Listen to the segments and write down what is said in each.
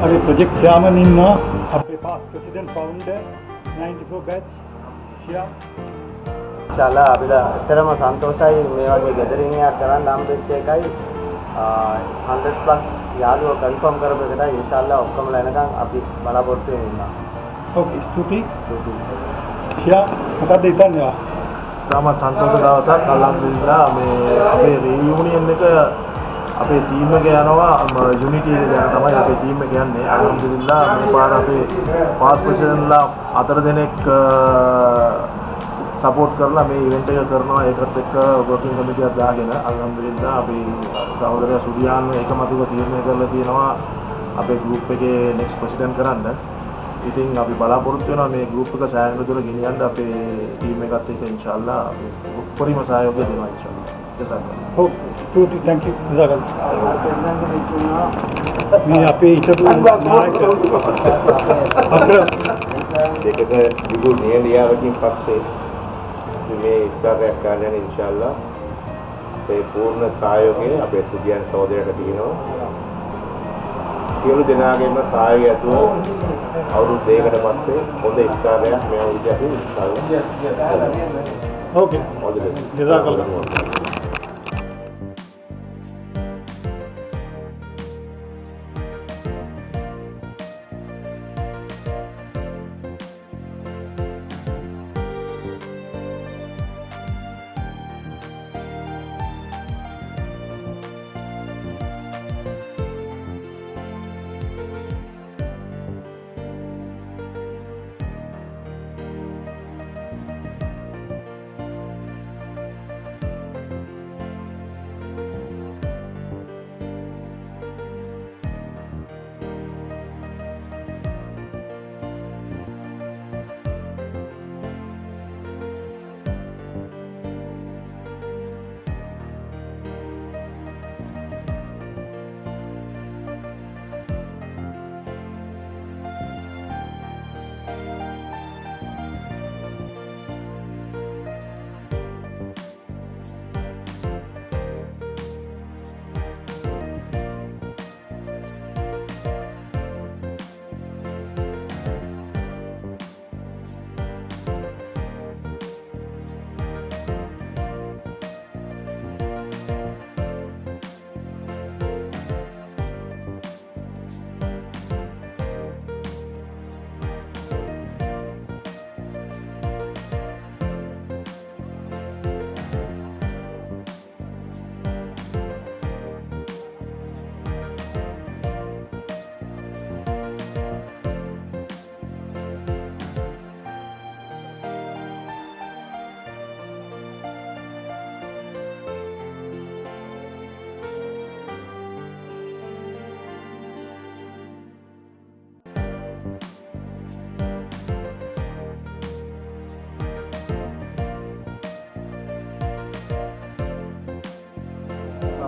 අපි project chairman ඉන්නවා අපේ past president founder 94 batch ෂියා ඉන්ෂාල්ලා අපිට ඇත්තටම සන්තෝෂයි මේ වගේ ගැදරින් එකක් කරන්න හම්බෙච්ච එකයි 100+ යාළුවෝ කන්ෆර්ම් කරපු එකටයි ඉන්ෂාල්ලා ඔක්කොමලා එනකන් අපි බලාපොරොත්තු වෙමින් ඉන්නවා. ඔකේ ස්තුතියි ෂියා මොකක්ද හිතන්නේ? තාමත් සන්තෝෂ දවසක් අල්හම්දුලිල්ලා මේ අපේ රීයුනියන් එක අපේ ටීම් එක යනවා යුනිටි එක ගැන තමයි අපේ ටීම් එක යන්නේ අල්හම්දුලිල්ලා මේ පාර අපේ පාස් ප්‍රෙසිඩන්ට්ලා 4 දෙනෙක් සපෝට් කරලා මේ ඉවෙන්ට් එක කරනවා ඒකට එක්ක වර්කින් කමිටියක් දාගෙන අල්හම්දුලිල්ලා අපි සහෝදරයා සුඩියාන් එකමතුව තීරණය කරලා තියෙනවා අපේ ගෲප් එකේ නෙක්ස්ට් ප්‍රෙසිඩන්ට් කරන්න. ඉතින් අපි බලාපොරොත්තු වෙනවා මේ ගෲප් එක සෑහෙන දුර ගෙනියන්න අපේ ටීම් එකත් එක්ක ඉන්ෂාල්ලා උපරිම සහයෝගය දෙනවා ඉන්ෂාල්ලා. ඔව් ස්තුතියි thank you මේ අපේ හිටපු නායක දෙකක විදු නියලියාවකින් පස්සේ මේ ඉස්තරයක් ගන්න ඉන්ෂාල්ලා අපේ පූර්ණ සහයෝගය අපේ සුදියන් සහෝදරයට තියෙනවා. සියලු දෙනාගේම සහායය ඇතුව අවුරුදු දෙකකට පස්සේ හොඳ ඉස්තරයක් මේ අවුරුද්දේ ඉන්ෂාල්ලා. ඕකේ ජසාකල්ලා.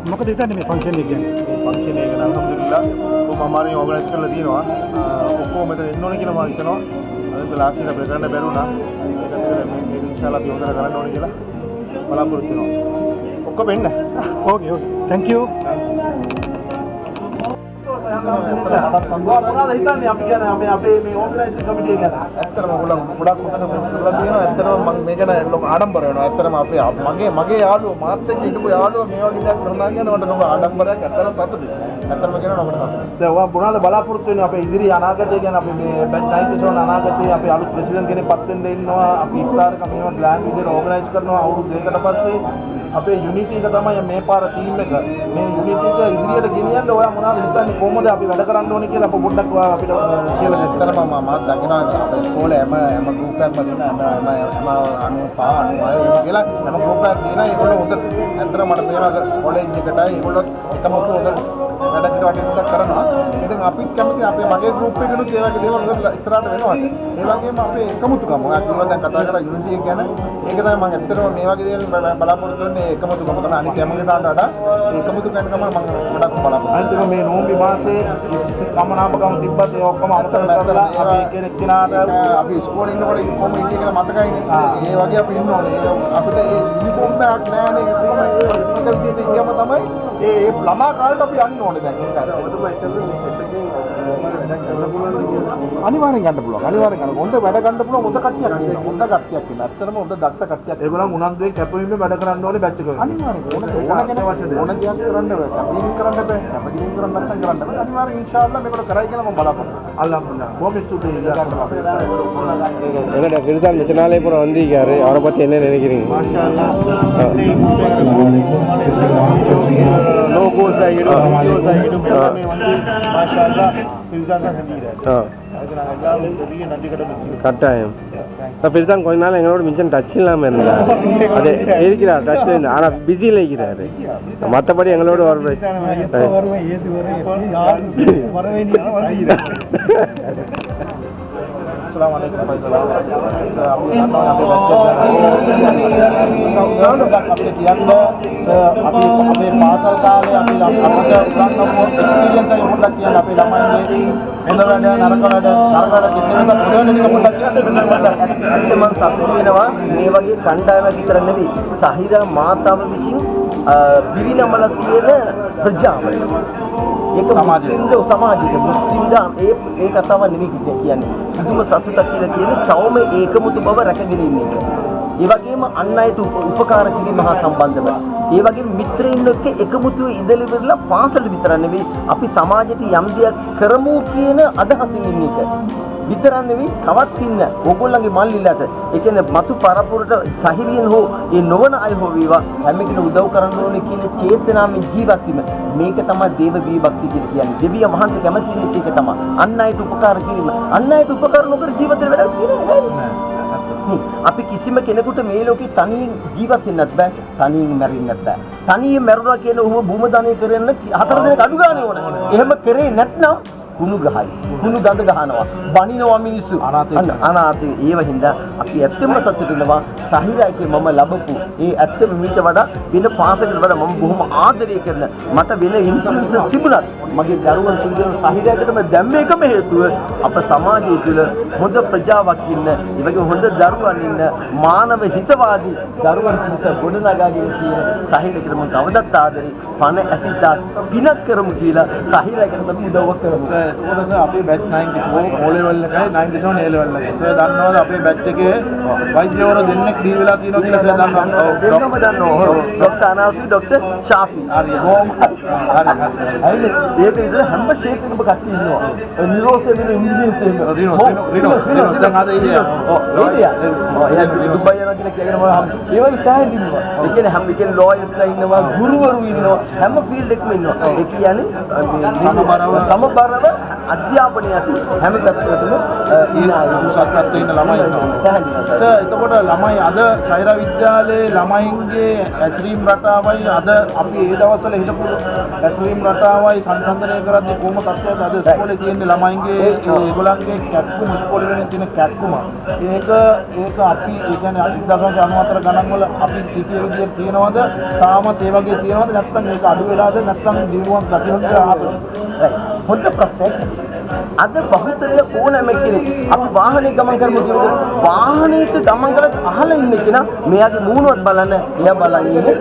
මොකද හිතන්නේ මේ ෆන්ක්ෂන් එක ගැන? මේ ෆන්ක්ෂන් එක අල්හම්දුලිල්ලා කොහොම අමාරුවෙන් ඕගනයිස් කරලා තියෙනවා. ඔක්කොම මෙතන එන්න ඕනේ කියලා මම හිතනවා. අද ලාස්ට් එක අපිට කරන්න බැරුණා. ඒකත් එක්ක දැන් මේක ඉන්ෂාල්ලා අපි හොඳට කරන්න ඕනේ කියලා බලාපොරොත්තු වෙනවා. ඔක්කොම එන්න. ඕකේ thank you. මොනවද හිතන්නේ අපි කියන්නේ අපේ මේ ඕගනයිසර් කමිටිය ගැන? ඇත්තටම ඔයගොල්ලෝ ගොඩක් හොඳට කරලා තියෙනවා. ඇත්තටම මම මේ ගැන ලොකු ආඩම්බර වෙනවා. ඇත්තටම අපේ මගේ යාළුවෝ මාත් එක්ක හිටපු යාළුවෝ මේ වගේ දෙයක් කරනවා කියන මට ලොකු ආඩම්බරයක් ඇත්තටම සතුටුයි. ඇත්තටම කියනවා අපිට සතුටුයි. දැන් ඔයා මොනවද බලාපොරොත්තු වෙන්නේ අපේ ඉදිරි අනාගතය ගැන? අපි මේ බැච් 97 අනාගතයේ අපි අලුත් ප්‍රෙසිඩන්ට් කෙනෙක් පත් වෙන්න ඉන්නවා. අපි ඉෆ්තාරක මේවා ග්‍රෑන්ඩ් විදිහට ඕගනයිස් කරනවා අවුරුදු දෙකකට පස්සේ. අපේ යුනිටි එක තමයි මේ පාර ටීම් එක. මේ යුනිටි එක ඉදිරියට ගෙනියන්න ඔයා මොනවද හිතන්නේ කොහොමද අපි වැඩ කරන්න ඕනේ කියලා අප පොඩ්ඩක් අපිට කියලා ඇත්තටම මම දකිනවා අපේ ඉස්කෝලේ හැම ගෲප් එකක්ම දෙන හැම 95 කියලා හැම ගෲප් එකක් දෙන ඒගොල්ලෝ හොඳ ඇත්තටම මට පේනවා කොලෙජ් එකටයි ඒගොල්ලෝ එකම හොඳ වැඩ කටයුතු කරනවා. ඉතින් අපිත් කැමති අපේ මගේ ගෲප් එකෙනුත් ඒ වගේ දේවල් හොඳ ඉස්සරහට වෙනවා. ඒ වගේම අපේ එකමුතුකම ඔයා කිව්වා දැන් කතා කරා යුනිටි එක ගැන. ඒක තමයි මම ඇත්තටම මේ වගේ දේවල් බලාපොරොත්තු වෙන්නේ එකමුතුකම තමයි අනිත් හැමකටට වඩා එකමුතු ගැන තමයි මම ගොඩක් බලාපොරොත්තු. අනිත් මේ නෝම්බි මාසේ කමනාපකම් තිබ්බත් ඒ ඔක්කොම අමතක කරලා අපි එක්කෙනෙක් කෙනාට අපි ඉස්කෝලේ ඉන්නකොට කොහොම ඉන්නේ කියලා මතකයිනේ. ඒ වගේ අපි ඉන්න ඕනේ. අපිට ඒ යුනිෆෝම් එකක් නැහැනේ. කොහොම ඒ විදිහට ඉන්නම තමයි ඒ ළමා කාලේට අපි යන්න ඕනේ දැන්. ඒක තමයි අනිවාර්යෙන් ගන්න පුළුවන්. අනිවාර්යෙන් ගන්න. හොඳ වැඩ ගන්න පුළුවන් හොඳ කට්ටියක් ඉන්නවා. හොඳ කට්ටියක් ඉන්නවා. ඇත්තටම හොඳ දක්ෂ කට්ටියක්. ඒගොල්ලන් උනන්දුවෙන් කැපවීමෙන් වැඩ කරන්න ඕනේ බැච් එක. අනිවාර්යෙන්. ඕන දෙයක් කරන්න බෑ. කැපවීම කරන්න බෑ. කැපවීම කරන්න නැත්නම් කරන්න බෑ. අනිවාර්යෙන් ඉන්ෂාල්ලා මේකට කරයි කියලා මම බලාපොරොත්තු. අල්හම්දුලිල්ලාහ්. බොහොම ස්තුතියි. என்னடா பெருசால் மிச்ச நாளே பூரா வந்திருக்காரு அவரை பத்தி என்ன நினைக்கிறீங்க லோகோஸ் ஆகிடும் வீடியோஸ் ஆகிடும் எல்லாமே வந்து மாஷா அல்லாஹ் பெருசாக தான் செஞ்சுக்கிறாரு அதுக்கு நாங்கள் எல்லாரும் பெரிய நன்றி கடன் வச்சுக்கிறோம் கட்டாயம் பெருசான் கொஞ்ச நாள் எங்களோட மிச்சம் டச் இல்லாமல் இருந்தார் அது இருக்கிறார் டச் ஆனால் பிஸியில் இருக்கிறாரு மற்றபடி எங்களோட Assalamualaikum warahmatullahi අපේ පාසල් කාලේ අපි අපිට උගන්වපු එක්ස්පීරියන්ස් එක පොඩ්ඩක් කියන්න අපේ ළමයින්ගේ හොඳ වැඩ නරක වැඩ කිසිම පොඩ්ඩක් පොඩ්ඩක් කියන්න ඇත්තම සතුටු වෙනවා මේ වගේ කණ්ඩායමක් විතර නෙවෙයි සහිරා මාතාව විසින් පිරිනමල තියෙන ප්‍රජාව ඒක සමාජයේ මුස්ලිම්ද ඒ කතාව නෙවෙයි කියන්නේ කිසිම සතුටක් කියලා කියන්නේ තවම ඒකමුතු බව රැකගෙන ඉන්න එක. ඒ වගේම අන් අයට උපකාර කිරීම හා සම්බන්ධව ඒ වගේම මිත්‍රයින් එක්ක එකමුතු ඉඳලිවලා පාසල විතර නෙවෙයි අපි සමාජයට යම් දෙයක් කරමු කියන අදහසින් ඉන්න එක. විතරක් නෙවෙයි තවත් ඉන්න ඕගොල්ලන්ගේ මල්ලිලට ඒ කියන්නේ මතු පරපුරට සහිරියන් හෝ ඒ නොවන අය හෝ වේවා හැම කෙනෙක් උදව් කරන්න ඕනේ කියන චේතනාවෙන් ජීවත් වීම මේක තමයි දේව විභක්ති කියලා කියන්නේ. දෙවිය මහන්සිය කැමති වෙන්නේ ඒක තමයි. අන් අයට උපකාර කිරීම. අන් අයට උපකාර නොකර ජීවිත වැඩක් තියෙන්නේ නැහැ. අපි කිසිම කෙනෙකුට මේ ලෝකේ තනියෙන් ජීවත් වෙන්නත් බෑ. තනියෙන් මැරෙන්නත් බෑ. තනියෙන් මැරුණා කියන උව භූම දාණය කරන්න 4 දිනක අඩු ගානේ ඕන. එහෙම කරේ නැත්නම් කුණු ගහයි. කුණු ගඳ ගහනවා. බනිනවා මිනිස්සු. අනාතේ ඒව හින්දා අපි ඇත්තම සතුටු වෙනවා. සහිරයිගේ මම ලැබපු ඒ ඇත්තම මීට වඩා වෙන පාසලකට වඩා මම බොහොම ආදරය කරන මට වෙන ඉන්ෆ්ලුවන්සස් තිබුණත් මගේ දරුවන් පිළිබඳ සහිරයිකටම දැම්ම එකම හේතුව අප සමාජය තුළ හොඳ ප්‍රජාවක් ඉන්න, ඒ වගේම හොඳ දරුවන් ඉන්න, මානව හිතවාදී දරුවන් පිණිස ගොඩනගාගෙන තියෙන සහිරයිකට මම කවදත් ආදරේ පණ ඇතිදා පිනක් කරමු කියලා සහිරයිකට මම උදව්වක් කරමු. ඒකෝද අපේ බැච් 94 O level එකයි 97 A level එකයි. සර් දන්නවද අපේ බැච් එකේ වෛද්‍යවරු දෙන්නෙක් දී වෙලා තියෙනවා කියලා සර් දන්නවද? දෙන්නම දන්නවා. Doctor Anasi doctor Shafi. හරි. ඒක විතර හැම ෂේත්‍රෙකම කට්ටිය ඉන්නවා. නිරෝසේ වෙන ඉන්ජිනියර්ස් ඉන්නවා. රිනෝස් දැන් ආද ඉන්නේ. ඔව් ඒදියා. එයා දුබයි යනවා කියලා කියගෙන මම ඒ වගේ සෑහෙන ඉන්නවා. ඒ කියන්නේ හැම කෙනෙක් ලෝයර්ස්ලා ඉන්නවා, ගුරුවරු ඉන්නවා, හැම ෆීල්ඩ් එකම ඉන්නවා. ඒ කියන්නේ සමබරව අධ්‍යාපනය ඇති හැම පැත්තකටම ඉන්න උසස්කත්වයේ ඉන්න ළමයි ඉන්නවා. සර් එතකොට ළමයි අද සෛරා විද්‍යාලයේ ළමයින්ගේ ඇසුරීම් රටාවයි අද අපි ඒ දවස්වල හිටපු ඇසුරීම් රටාවයි සංසන්දනය කරද්දී කොහොම තත්ත්වයක්ද අද ඉස්කෝලේ තියෙන ළමයින්ගේ ඒගොල්ලන්ගේ කැක්කුම ඉස්කෝලේ වෙන තියෙන කැක්කුම ඒක අපි ඒ කියන්නේ 1.94 ගණන් වල අපි හිතිය විදියට තියෙනවද තාමත් ඒ වගේ තියෙනවද නැත්නම් ඒක අඩු වෙලාද නැත්නම් දිනුවක් දකින්නද ආසයි හොඳ ප්‍රශ්නයක්. අද බහුතරය ඕනෑම කෙනෙක් අපි වාහනේ ගමන් කරමු කියනකොට වාහනයක ගමන් කරලා අහලා ඉන්න කෙනා මෙයාගේ මූණවත් බලන්න එයා බලන්නේ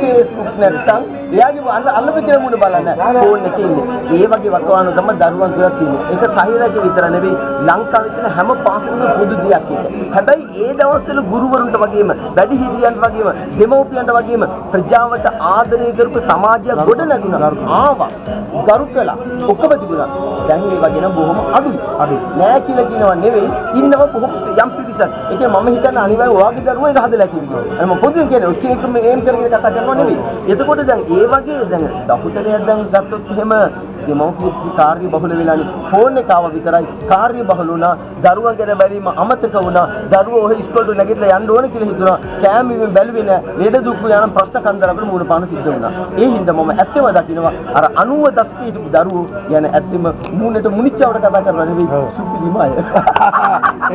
Facebook නැත්තම් එයාගේ අල්ලපු කෙනා මූණ බලන්න ෆෝන් එකේ ඉන්නේ. ඒ වගේ වකවානු තමයි දරුවන් තුළ තියෙන්නේ. ඒක සහිරගේ විතර නෙවෙයි ලංකාවේ තියෙන හැම පාසලකම පොදු දෙයක් ඒක. හැබැයි ඒ දවස්වල ගුරුවරුන්ට වගේම වැඩිහිටියන්ට වගේම දෙමව්පියන්ට වගේම ප්‍රජාවට ආදරය කරපු සමාජයක් ගොඩ නැගුණා. ආවා. ගරු කළා. ඔක්කොම තිබුණා. දැන් ඒ වගේ නම් බොහොම අඩුයි. නෑ කියලා කියනවා නෙවෙයි. ඉන්නව බොහොම යම් පිරිසක්. ඒ කියන්නේ මම හිතන්නේ අනිවාර්යෙන් ඔයාගේ දරුවෝ ඒක හදලා කියලා. මම පොදුවේ කියන්නේ ඔය කෙනෙක් මේ එම් කරගෙන කතා කරනවා නෙවෙයි. එතකොට දැන් ඒ වගේ දැන් දහුතරයක් දැන් ගත්තොත් එහෙම දෙමව්පිය කාර්ය බහුල වෙලානේ. ෆෝන් එක ආව විතරයි කාර්ය බහුල වුණා. දරුවන් ගැන බැලීම අමතක වුණා. දරුවෝ ඔය ඉස්කෝලේට නැගිටලා යන්න ඕන කියලා හිතුණා. කෑම බීම බැලුවේ නෑ. ලෙඩ දුක් යන ප්‍රශ්න කන්දරකට මුණ පාන සිද්ධ වුණා. ඒ හින්දා මම ඇත්තම දකිනවා අර 90 දශකයේ හිටපු දරුවෝ يعني ඇත්තම මූණට මුනිච්චවට කතා කරලා නෙවෙයි සුපිරිම අය.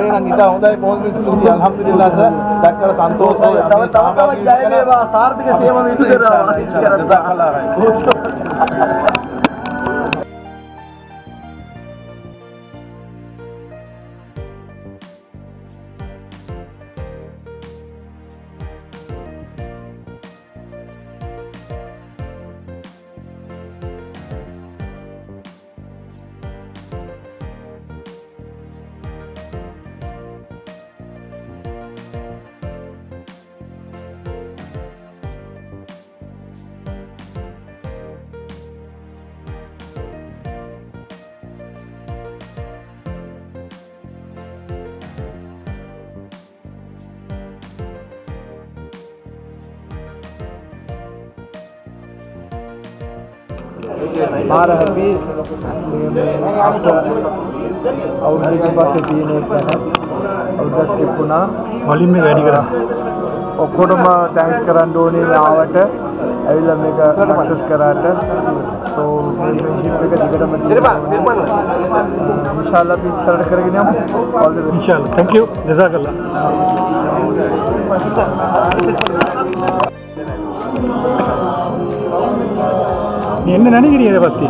එහෙනම් ඉතින් හොඳයි පොසිටිව් සුදි අල්හම්දුලිල්ලාහ් සර්. දැක්කලා සන්තෝෂයි. තව ජය වේවා සාර්ථක සේවම ඉටු කරනවා. පාර හැපි after අවුරුද්දකින් පස්සේ තියෙන එක ගැන අවුරුද්දක් ස්කිප් වුණා. වොලියම් එක වැඩි කරා. ඔක්කොටම තෑන්ක්ස් කරන්න ඕනේ ආවට ඇවිල්ලා මේක සක්සස් කරාට. so මේ ෆ්‍රෙන්ඩ්ෂිප් එක දිගටම ඉන්ෂාල්ලා අපි ඉස්සරහට කරගෙන යමු. all the best. ඉන්ෂාල්ලා. thank you. ජසාකල්ලා. என்ன நினைக்கிறீங்க இதை பத்தி?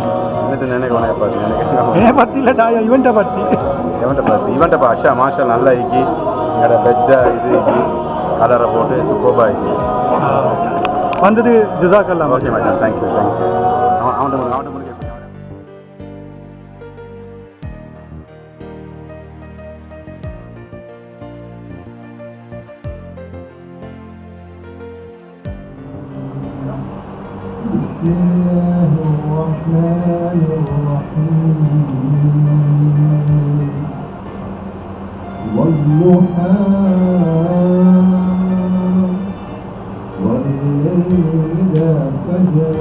என்ன பத்தி இல்ல டாயா இவன்ட்ட பத்தி இவன்ட்ட பாஷா மாஷா நல்லா இக்கி எங்கட பெஸ்டா இது இக்கி கலரை போட்டு சூப்பர்பா இக்கி வந்தது ஜஸாக்கல்லாஹ். ஓகே மச்சான் தேங்க் யூ அவன்ட்ட முடிக்க بسم الله الرحمن الرحيم والضحى والليل إذا سجى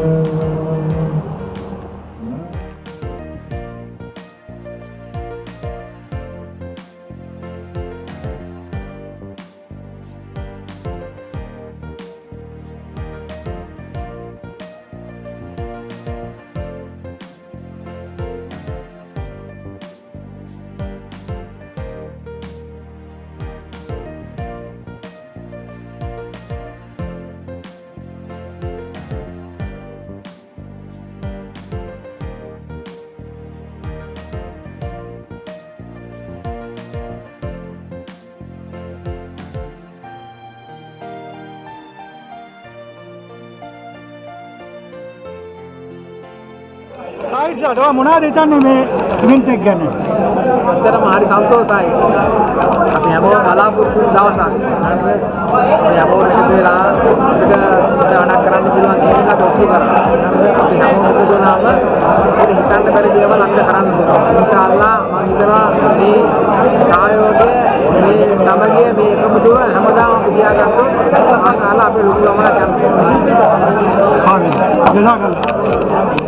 රයිට් සර් ඔයා මොනවද හිතන්නේ මේ ඉවෙන්ට් එක ගැන? ඇත්තටම හරි සන්තෝෂයි. අපි හැමෝම බලාපොරොත්තු වෙන දවසක්. හරිද? අපි හැමෝම එකතු වෙලා අපිට වැඩක් කරන්න පුළුවන් කියන එක ඔප්පු කරා. අපි හැමෝම එකතු වුණාම අපිට හිතන්න බැරි දේවල් අපිට කරන්න පුළුවන්. ඉන්ෂාල්ලා මම හිතනවා මේ සහයෝගය, මේ සමගිය, මේ එකමුතුව හැමදාම අපි තියාගත්තොත් ඉන්ෂාල්ලා අපේ ලොකු ගමනක් යන්න පුළුවන්. ආමීන්. ජසාකල්ලාහ්.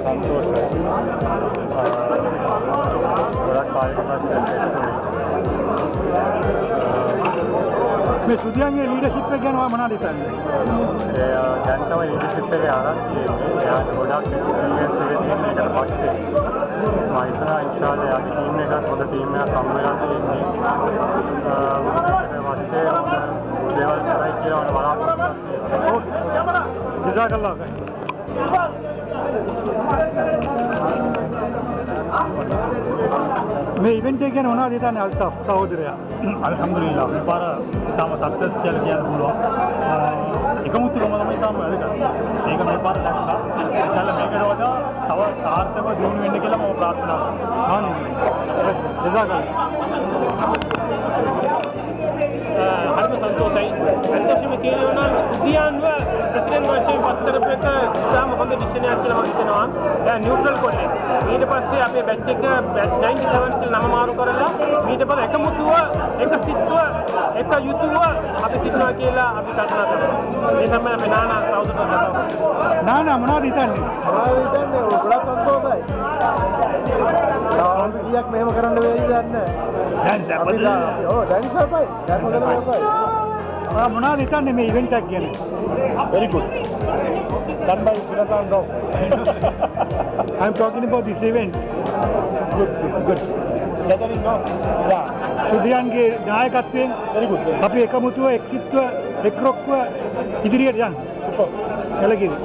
සන්තෝෂයි. ගොඩක් කාලෙක පස්සේ මේ සුදියන්ගේ ලීඩර්ෂිප් එක ගැන ඔයා මොනවද හිතන්නේ? දැන් තමයි ලීඩර්ෂිප් එකේ අරන් තියෙන්නේ. එයාට ගොඩක් එක්ස්පීරියන්ස් එක තියෙන එකට පස්සේ මම හිතනවා ඉන්ෂාල්ලා යාගේ ටීම් එකත් හොඳ ටීම් එකක් හම් වෙලා තියෙන්නේ. ඊට පස්සේ දේවල් කරයි කියලා බලාපොරොත්තු වෙනවා. ජසාකල්ලාහ්. මේ ඉවෙන්ට් එක ගැන මොනවද හිතන්නේ අල්තාෆ් සහෝදරයා? අල්හම්දුලිල්ලාහ් මේ පාර තාම සක්සස් කියලා කියන්න පුළුවන්. එකමුතුකම තමයි තාම වැදගත්. මේක මේ පාර දැක්කා. ඉන්ෂාල්ලා මේකට වඩා තව සාර්ථකව දියුණු වෙන්න කියලා මම ප්‍රාර්ථනා කරනවා. ආමීන්. ජසාකල්ලාහ්. හරිම සන්තෝෂයි. ඇත්තටම කියනවා නම් සුදියන්ව ප්‍රෙසිඩන්ට් වශයෙන් පත් කරපු එක ඉතාම හොඳ ඩිසිෂන් එකක් කියලා මම හිතනවා. දැන් නියුට්‍රල් කොල්ලේ. ඊට පස්සේ අපේ බැච් එක බැච් 97 කියලා නම මාරු කරලා ඊට පස්සේ එකමුතුව එක සිත්තුව එක යුතුව අපි සිටනවා කියලා අපි කල්පනා කරනවා. ඒ තමයි අපි නානා කවුරුද කතා කරන්නේ. නානා මොනවද හිතන්නේ? ගොඩක් සන්තෝෂයි. තාම්පියක් මෙහෙම කරන්න වෙයිද දන්නේ නැහැ. ඔව් දැන් සපයි. දැන් හොඳට සපයි. මොනවද හිතන්නේ මේ ඉවෙන්ට් එක ගැන? Very good. Done by Srinath Rao. I'm talking about this event. Good. Gathering now. Yeah. සුදියන්ගේ නායකත්වයෙන් Very good. අපි එකමුතුව එක්සිත්ව එක්රොක්ව ඉදිරියට යන්න. Super. එළකිරි.